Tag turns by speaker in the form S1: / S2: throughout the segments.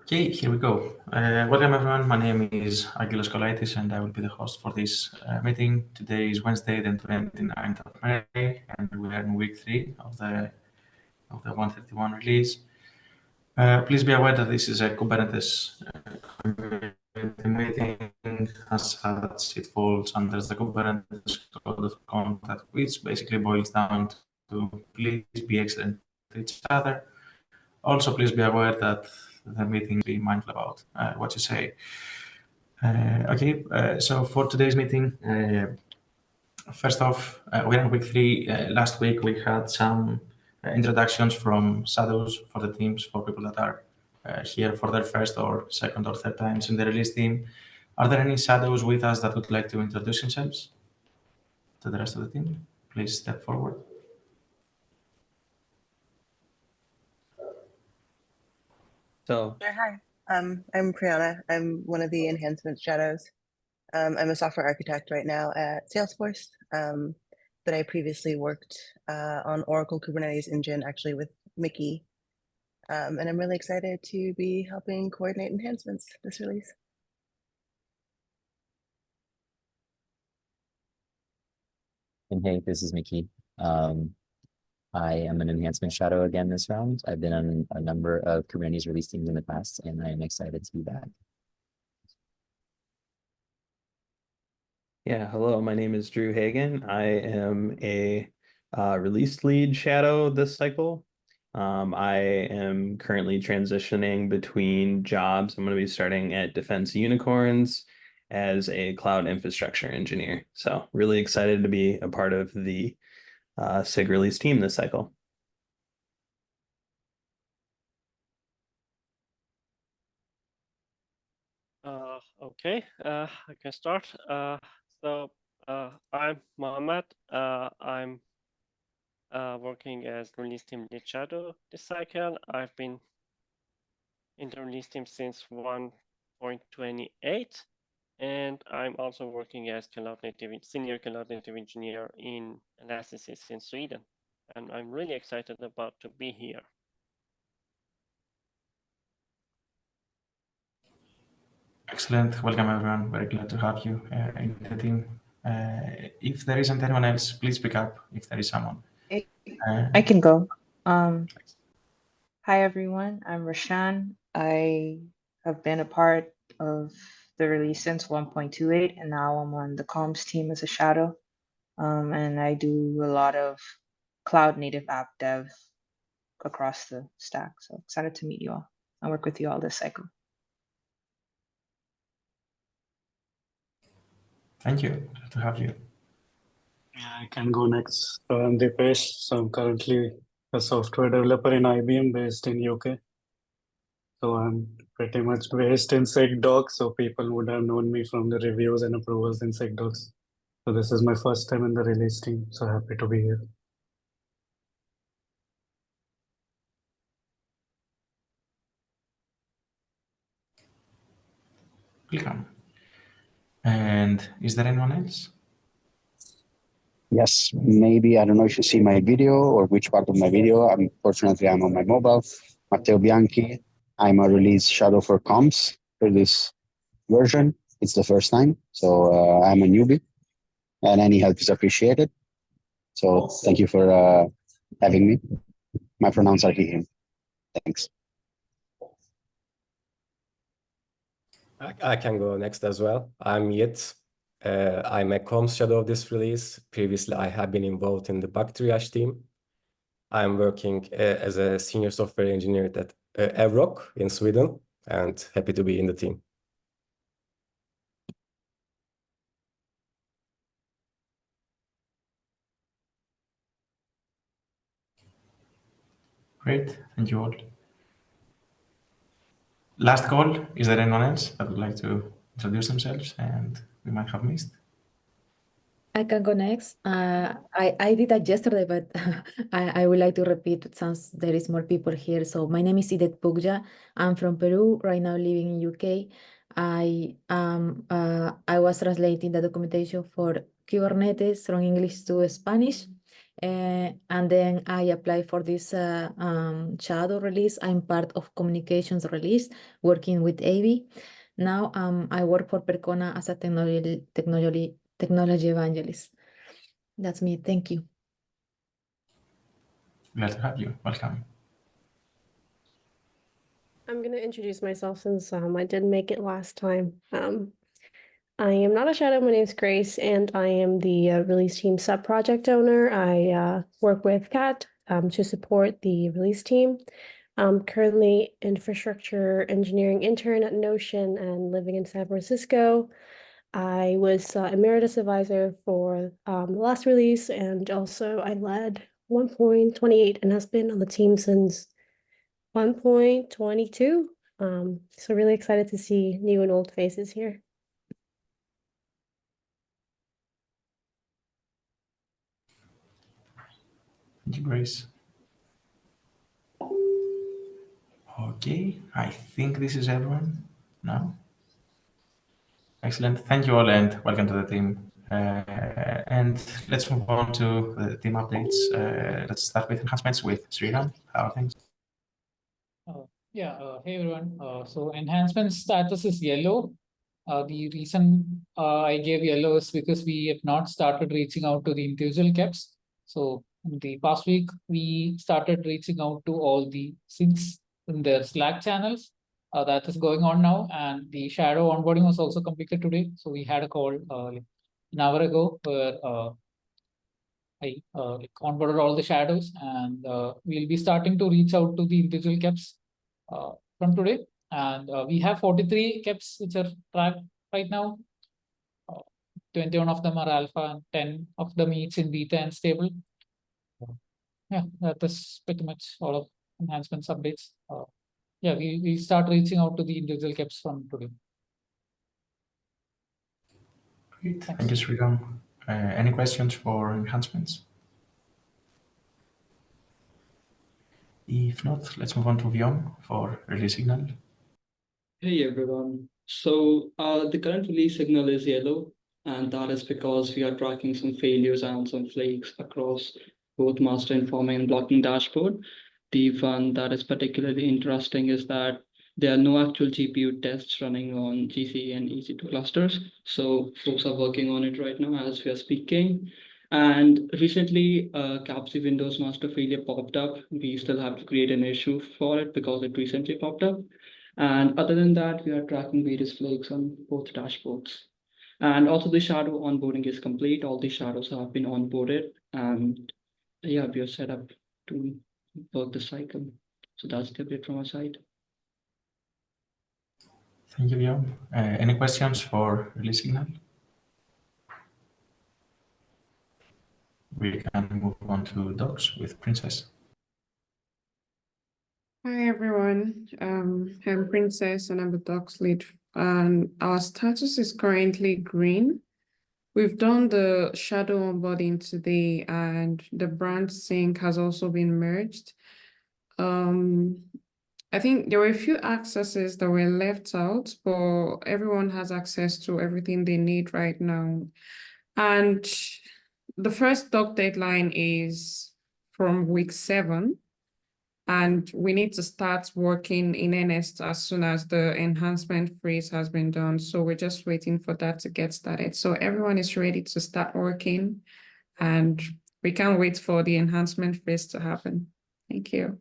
S1: Okay, here we go. Welcome everyone. My name is Angelos Kolaitis and I will be the host for this meeting. Today is Wednesday, the 29th of May, and we are in week 3 of the 131 release. Please be aware that this is a Kubernetes community meeting. As such, it falls under the Kubernetes code of conduct, which basically boils down to please be excellent to each other. Also, please be aware that the meeting, be mindful about what you say. So for today's meeting, first off, we're in week 3. Last week we had some introductions from shadows for the teams, for people that are here for their first or second or third times in the release team. Are there any shadows with us that would like to introduce themselves to the rest of the team? Please step forward.
S2: So,
S3: Hi, I'm Priyana. I'm one of the enhancement shadows. I'm a software architect right now at Salesforce, but I previously worked on Oracle Kubernetes Engine, actually with Mickey. And I'm really excited to be helping coordinate enhancements this release.
S4: And hey, this is Mickey. I am an enhancement shadow again this round. I've been on a number of Kubernetes release teams in the past, and I am excited to be back.
S2: yeah, hello, my name is Drew Hagan. I am a release lead shadow this cycle. I am currently transitioning between jobs. I'm going to be starting at Defense Unicorns as a cloud infrastructure engineer. So really excited to be a part of the SIG release team this cycle.
S5: Okay, I can start. I'm Mohammed. I'm working as release team lead shadow this cycle. I've been in the release team since 1.28, and I'm also working as senior cloud native engineer in Elasticsearch in Sweden. And I'm really excited about to be here.
S1: Excellent. Welcome, everyone. Very glad to have you in the team. If there isn't anyone else, please pick up if there is someone.
S6: I can go. Hi, everyone. I'm Rashan. I have been a part of the release since 1.28, and now I'm on the comms team as a shadow. And I do a lot of cloud native app dev across the stack. So excited to meet you all and work with you all this cycle.
S1: Thank you. Glad to have you.
S7: Yeah, I can go next. So I'm Dipesh. So I'm currently a software developer in IBM based in UK. So I'm pretty much based in SIG so people would have known me from the reviews and approvals in SIG So this is my first time in the release team. So happy to be here.
S1: Welcome. And is there anyone else?
S8: Yes, maybe, I don't know if you see my video or which part of my video. Unfortunately, I'm on my mobile. Matteo Bianchi. I'm a release shadow for comms for this version. It's the first time, so I'm a newbie, and any help is appreciated. So thank you for having me. My pronouns are he, him. Thanks.
S9: I can go next as well. I'm Yit. I'm a comms shadow of this release. Previously, I have been involved in the bug triage team. I'm working as a senior software engineer at Evrock in Sweden, and happy to be in the team.
S1: Great. Thank you all. Last call. Is there anyone else that would like to introduce themselves and we might have missed?
S10: I can go next. I did that yesterday, but I would like to repeat since there is more people here. So my name is Idet Pugja. I'm from Peru, right now living in UK. I was translating the documentation for Kubernetes from English to Spanish, And then I applied for this shadow release. I'm part of communications release, working with AV. Now I work for Percona as a technology evangelist. That's me. Thank you.
S1: Glad to have you. Welcome.
S11: I'm going to introduce myself since I didn't make it last time. I am not a shadow. My name's Grace, and I am the release team sub-project owner. I work with Kat to support the release team. I'm currently infrastructure engineering intern at Notion and living in San Francisco. I was emeritus advisor for the last release, and also I led 1.28 and has been on the team since 1.22. So really excited to see new and old faces here.
S1: Thank you, Grace. Okay, I think this is everyone now. Excellent. Thank you all and welcome to the team. And let's move on to the team updates. Let's start with enhancements with Sriram. How are things?
S12: Hey everyone. So enhancement status is yellow. The reason I gave yellow is because we have not started reaching out to the individual KEPs. So in the past week, we started reaching out to all the SIGs in their Slack channels. That is going on now, and the shadow onboarding was also completed today. So we had a call like an hour ago where I onboarded all the shadows, and we'll be starting to reach out to the individual KEPs from today. And we have 43 KEPs which are tracked right now. 21 of them are alpha and 10 of them each in beta and stable. Yeah, that is pretty much all of enhancements updates. Yeah, we start reaching out to the individual KEPs from today.
S1: Great. Thank you, Sriram. Any questions for enhancements? If not, let's move on to Vyom for release signal.
S13: Hey everyone. So the current release signal is yellow, and that is because we are tracking some failures and some flakes across both master informing and blocking dashboard. The one that is particularly interesting is that there are no actual GPU tests running on GC and EC2 clusters. So folks are working on it right now as we are speaking. And recently, CAPC Windows master failure popped up. We still have to create an issue for it because it recently popped up. And other than that, we are tracking various flakes on both dashboards. And also the shadow onboarding is complete. All the shadows have been onboarded. And yeah, we are set up to work the cycle. So that's the update from our side.
S1: Thank you, Vyom. Any questions for release signal? We can move on to docs with Princess.
S14: Hi everyone, I'm Princess and I'm the docs lead, and our status is currently green. We've done the shadow onboarding today, and the brand sync has also been merged. I think there were a few accesses that were left out, but everyone has access to everything they need right now. And the first doc deadline is from week 7. And we need to start working in earnest as soon as the enhancement freeze has been done. So we're just waiting for that to get started. So everyone is ready to start working, and we can't wait for the enhancement freeze to happen. Thank you.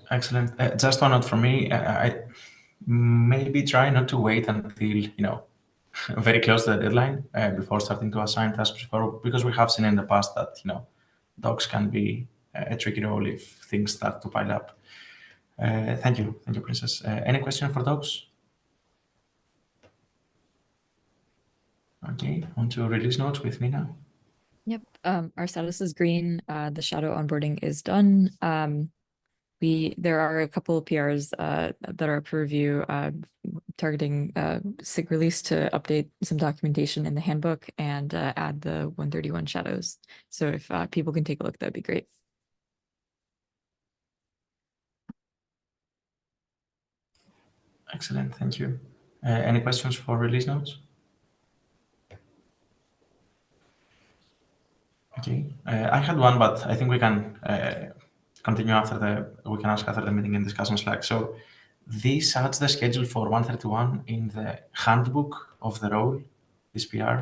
S1: Excellent. Just one note from me. I maybe try not to wait until, very close to the deadline before starting to assign tasks because we have seen in the past that, docs can be a tricky role if things start to pile up. Thank you, Princess. Any question for docs? Okay, on to release notes with Nina.
S15: Yep, our status is green. The shadow onboarding is done. There are a couple of PRs that are up for review, targeting SIG release to update some documentation in the handbook and add the 131 shadows. So if people can take a look, that'd be great.
S1: Excellent, thank you. Any questions for release notes? Okay, I had one, but I think we can continue we can ask after the meeting in discussion Slack. So this adds the schedule for 131 in the handbook of the role, this PR.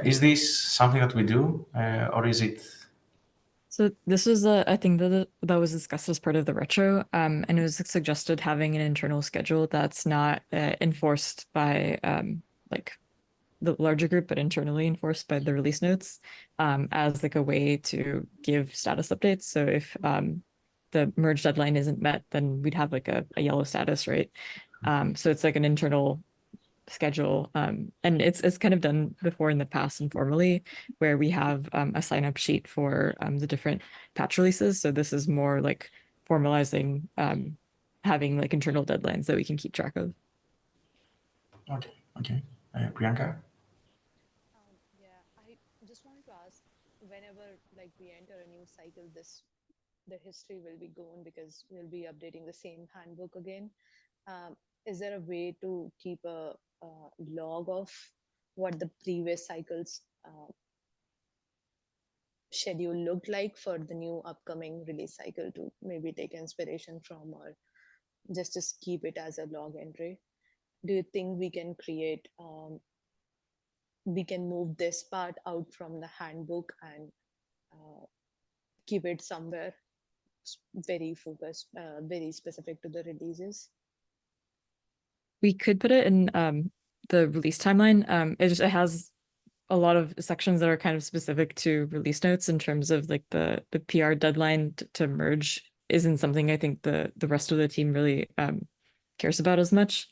S1: Is this something that we do, or is it?
S15: So this was a thing that was discussed as part of the retro, and it was suggested having an internal schedule that's not enforced by like the larger group, but internally enforced by the release notes, as like a way to give status updates. So if the merge deadline isn't met, then we'd have like a yellow status, right? So it's like an internal schedule, and it's kind of done before in the past informally, where we have a sign up sheet for the different patch releases. So this is more like formalizing having like internal deadlines that we can keep track of.
S1: Okay. Priyanka?
S16: Yeah, I just wanted to ask, whenever like we enter a new cycle, the history will be gone because we'll be updating the same handbook again. Is there a way to keep a log of what the previous cycle's schedule looked like for the new upcoming release cycle to maybe take inspiration from, or just keep it as a log entry? Do you think we can create we can move this part out from the handbook and keep it somewhere very focused, very specific to the releases?
S15: We could put it in the release timeline. It has a lot of sections that are kind of specific to release notes in terms of like the PR deadline to merge isn't something I think the rest of the team really cares about as much.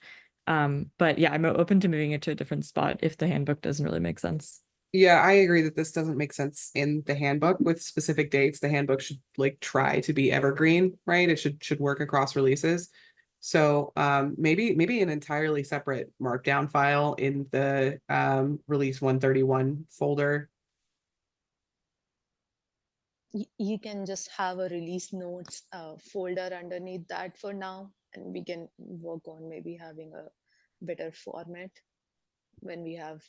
S15: But yeah, I'm open to moving it to a different spot if the handbook doesn't really make sense.
S17: Yeah, I agree that this doesn't make sense in the handbook with specific dates. The handbook should like try to be evergreen, right? It should work across releases. So maybe an entirely separate markdown file in the release 131 folder.
S16: You can just have a release notes folder underneath that for now, and we can work on maybe having a better format when we have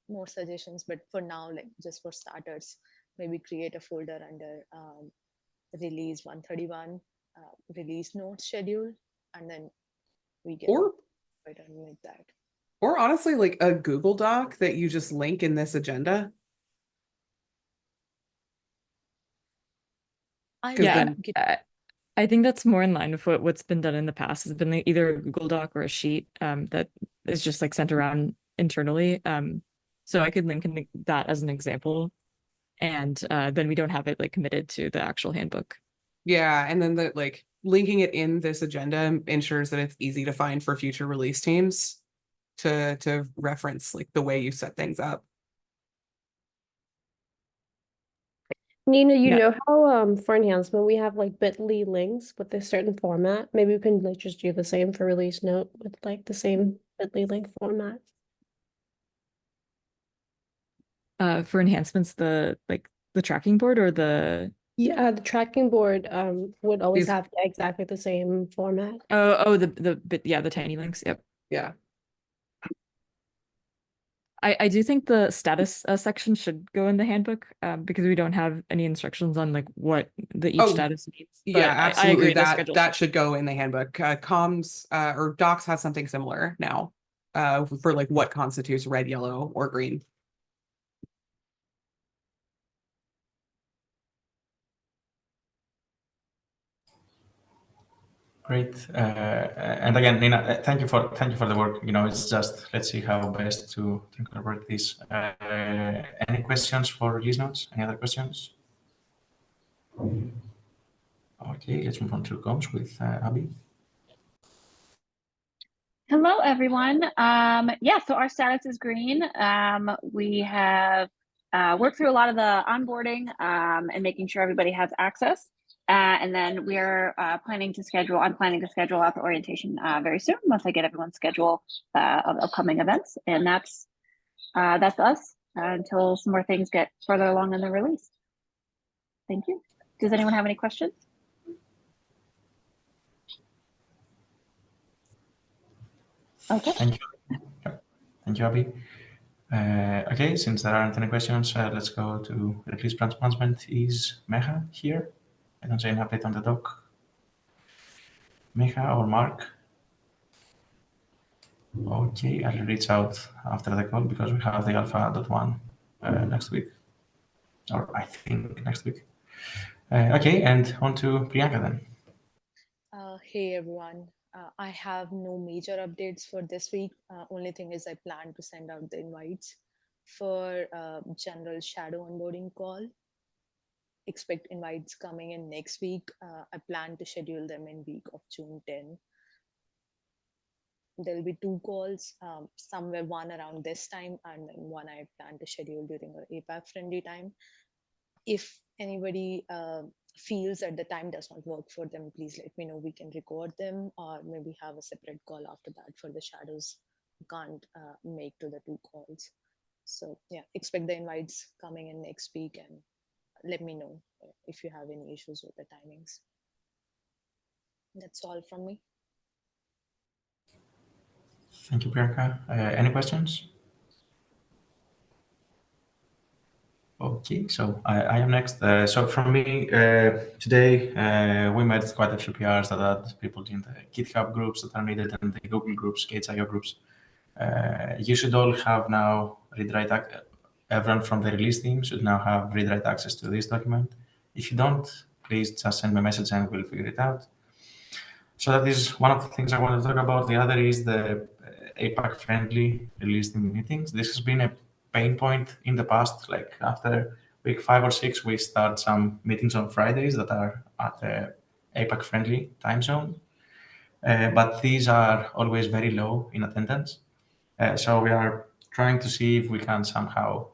S16: more suggestions. But for now, like just for starters, maybe create a folder under release 131 release notes schedule, and then we can right underneath that.
S17: Or honestly, like a Google Doc that you just link in this agenda.
S15: I think that's more in line with what's been done in the past. Has been either a Google Doc or a sheet that is just like sent around internally. So I could link in that as an example, and then we don't have it like committed to the actual handbook.
S17: Yeah, and then like linking it in this agenda ensures that it's easy to find for future release teams to reference like the way you set things up.
S11: Nina, you know how for enhancement we have like bit.ly links with a certain format? Maybe we can like just do the same for release note with like the same bit.ly link format.
S15: For enhancements, the tracking board or the
S11: tracking board would always have exactly the same format.
S15: the tiny links. Yep.
S17: Yeah.
S15: I do think the status section should go in the handbook because we don't have any instructions on like what each status means. But
S17: Yeah, absolutely.
S15: I agree,
S17: that should go in the handbook. Comms or docs has something similar now for like what constitutes red, yellow, or green.
S1: Great. And again, Nina, thank you for the work. It's just let's see how best to incorporate this. Any questions for release notes? Any other questions? Okay, let's move on to comms with Abby.
S18: Hello, everyone. So our status is green. We have worked through a lot of the onboarding and making sure everybody has access. And then we're I'm planning to schedule out the orientation very soon once I get everyone's schedule of upcoming events. And that's us until some more things get further along in the release. Thank you. Does anyone have any questions? Okay.
S1: Thank you. Thank you, Abby. Okay, since there aren't any questions, let's go to release branch management. Is Meha here? I don't see an update on the doc. Meha or Mark? Okay, I'll reach out after the call because we have the alpha.1 next week, or I think next week. Okay, and on to Priyanka then.
S16: Hey everyone. I have no major updates for this week. Only thing is I plan to send out the invites for general shadow onboarding call. Expect invites coming in next week. I plan to schedule them in week of June 10. There will be 2 calls, somewhere one around this time and then one I plan to schedule during our APAC friendly time. If anybody feels that the time does not work for them, please let me know. We can record them or maybe have a separate call after that for the shadows who can't make to the 2 calls. So yeah, expect the invites coming in next week and let me know if you have any issues with the timings. That's all from me.
S1: Thank you, Priyanka. Any questions? Okay, so I am next. So from me, today we made quite a few PRs that had people in the GitHub groups that are needed and the Google groups, Gates.io groups. You should all have now everyone from the release team should now have read-write access to this document. If you don't, please just send me a message and we'll figure it out. So that is one of the things I want to talk about. The other is the APAC-friendly release team meetings. This has been a pain point in the past. Like after week 5 or 6, we start some meetings on Fridays that are at the APAC-friendly time zone. But these are always very low in attendance. So we are trying to see if we can somehow,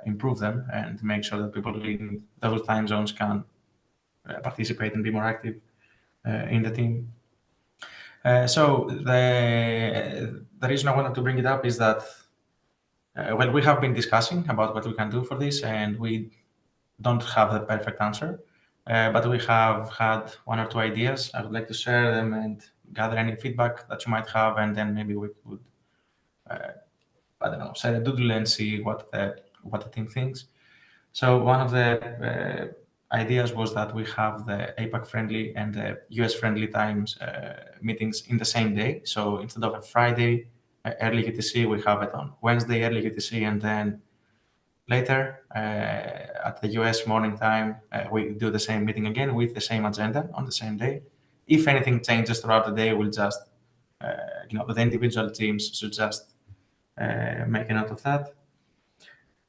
S1: improve them and make sure that people in those time zones can participate and be more active in the team. So the reason I wanted to bring it up is that, well, we have been discussing about what we can do for this, and we don't have the perfect answer, but we have had 1 or 2 ideas. I would like to share them and gather any feedback that you might have, and then maybe we could, I don't know, set a doodle and see what the team thinks. So one of the ideas was that we have the APAC friendly and the US friendly times meetings in the same day. So instead of a Friday early UTC, we have it on Wednesday early UTC, and then later at the US morning time, we do the same meeting again with the same agenda on the same day. If anything changes throughout the day, we'll just, the individual teams should just make a note of that.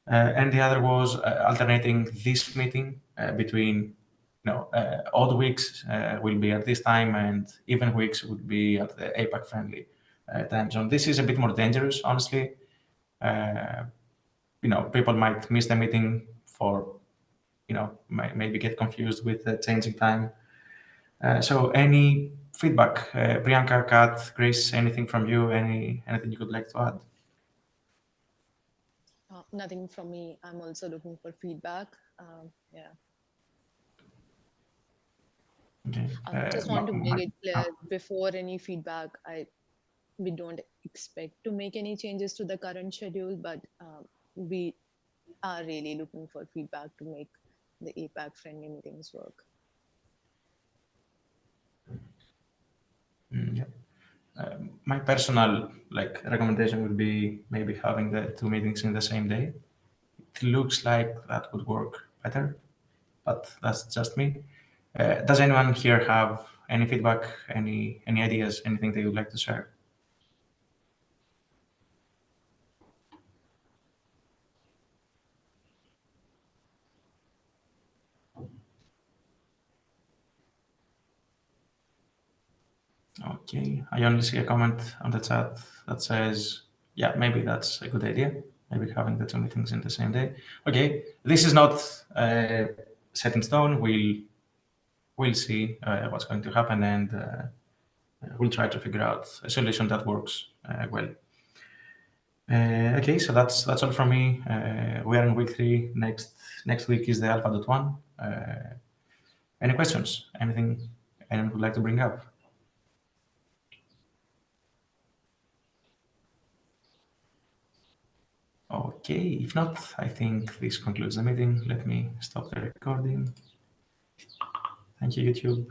S1: And the other was alternating this meeting between, odd weeks will be at this time and even weeks would be at the APAC friendly time zone. This is a bit more dangerous, honestly. People might miss the meeting for, maybe get confused with the changing time. So any feedback, Priyanka, Kat, Chris, anything from you, anything you would like to add?
S16: Nothing from me. I'm also looking for feedback. Yeah.
S1: Okay.
S16: Just want to make it clear before any feedback, we don't expect to make any changes to the current schedule, but we are really looking for feedback to make the APAC friendly meetings work.
S1: Yeah. My personal recommendation would be maybe having the 2 meetings in the same day. It looks like that would work better, but that's just me. Does anyone here have any feedback, any ideas, anything they would like to share? Okay, I only see a comment on the chat that says, yeah, maybe that's a good idea. Maybe having the 2 meetings in the same day. Okay, this is not set in stone. We'll see what's going to happen, and we'll try to figure out a solution that works well. Okay, so that's all from me. We are in week 3. Next week is the alpha.1. Any questions? Anything anyone would like to bring up? Okay, if not, I think this concludes the meeting. Let me stop the recording. Thank you, YouTube.